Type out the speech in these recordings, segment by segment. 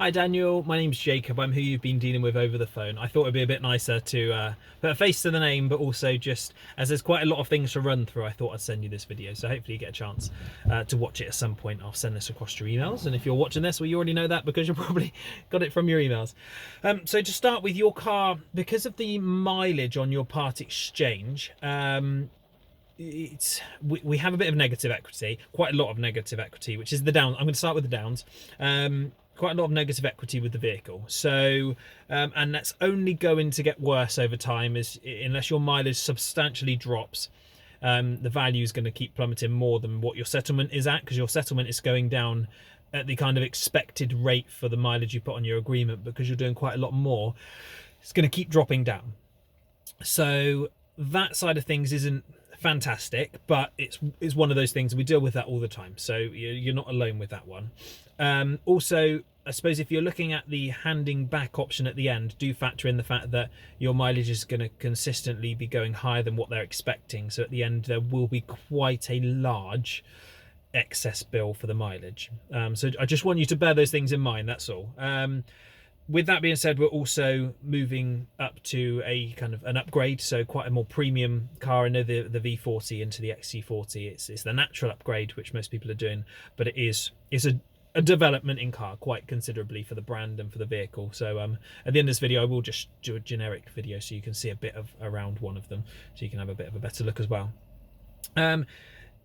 Hi Daniel, my name's Jacob. I'm who you've been dealing with over the phone. I thought it'd be a bit nicer to put a face to the name, but also just as there's quite a lot of things to run through, I thought I'd send you this video. So hopefully you get a chance to watch it at some point. I'll send this across to your emails. And if you're watching this, well, you already know that because you probably got it from your emails. So to start with, your car, because of the mileage on your part exchange, we have a bit of negative equity, quite a lot of negative equity, which is the downs. I'm going to start with the downs. Quite a lot of negative equity with the vehicle, so and that's only going to get worse over time, unless your mileage substantially drops. The value is going to keep plummeting more than what your settlement is at, because your settlement is going down at the kind of expected rate for the mileage you put on your agreement, because you're doing quite a lot more. It's going to keep dropping down, so that side of things isn't fantastic, but it's one of those things, and we deal with that all the time, so you're not alone with that one. Also, I suppose if you're looking at the handing back option at the end, do factor in the fact that your mileage is going to consistently be going higher than what they're expecting, so at the end there will be quite a large excess bill for the mileage. So I just want you to bear those things in mind, that's all. With that being said, we're also moving up to a kind of an upgrade, so quite a more premium car. I know the V40 into the XC40, it's the natural upgrade, which most people are doing, but it's a development in car quite considerably for the brand and for the vehicle. So at the end of this video, I will just do a generic video so you can see a bit of around one of them, so you can have a bit of a better look as well.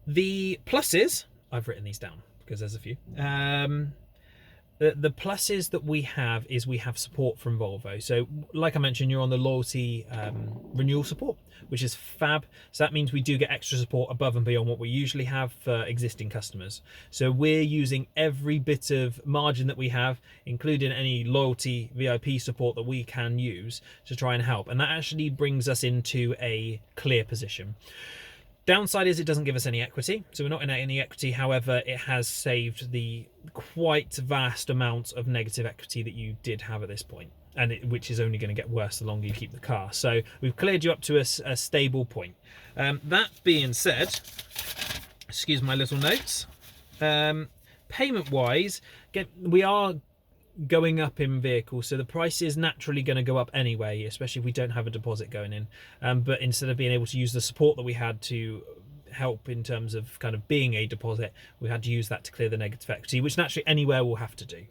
The pluses, I've written these down because there's a few. The pluses that we have is we have support from Volvo. So like I mentioned, you're on the loyalty renewal support, which is fab. So that means we do get extra support above and beyond what we usually have for existing customers. So we're using every bit of margin that we have, including any loyalty VIP support that we can use to try and help. And that actually brings us into a clear position. Downside is it doesn't give us any equity, so we're not in any equity. However, it has saved the quite vast amount of negative equity that you did have at this point, and which is only going to get worse the longer you keep the car. So we've cleared you up to a stable point. That being said, excuse my little notes. Payment wise, we are going up in vehicles, so the price is naturally going to go up anyway, especially if we don't have a deposit going in. But instead of being able to use the support that we had to help in terms of kind of being a deposit, we had to use that to clear the negative equity, which naturally anywhere will have to do.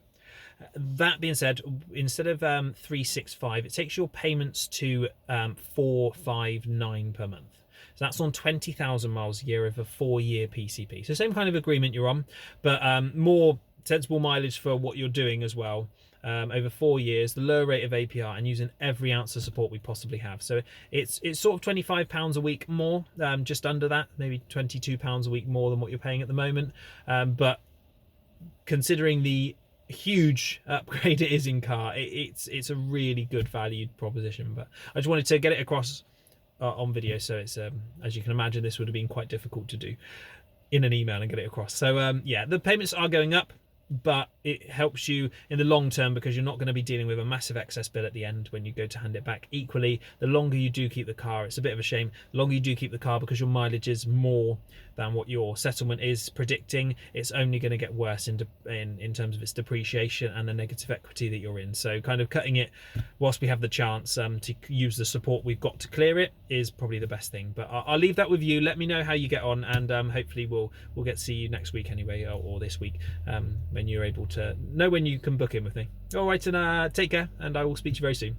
That being said, instead of 365, it takes your payments to 459 per month. So that's on 20,000 miles a year over a 4-year PCP. So same kind of agreement you're on, but more sensible mileage for what you're doing as well, over 4 years, the lower rate of APR, and using every ounce of support we possibly have. So it's sort of £25 a week more, just under that, maybe £22 a week more than what you're paying at the moment. But considering the huge upgrade it is in car, it's a really good valued proposition. But I just wanted to get it across on video, so it's as you can imagine, this would have been quite difficult to do in an email and get it across. So yeah, the payments are going up, but it helps you in the long term because you're not going to be dealing with a massive excess bill at the end when you go to hand it back. Equally, the longer you do keep the car, it's a bit of a shame, the longer you do keep the car, because your mileage is more than what your settlement is predicting, it's only going to get worse in terms of its depreciation and the negative equity that you're in. So kind of cutting it whilst we have the chance to use the support we've got to clear it is probably the best thing. But I'll leave that with you. Let me know how you get on, and hopefully we'll get to see you next week anyway, or this week, when you're able to know when you can book in with me. All right, and take care, and I will speak to you very soon.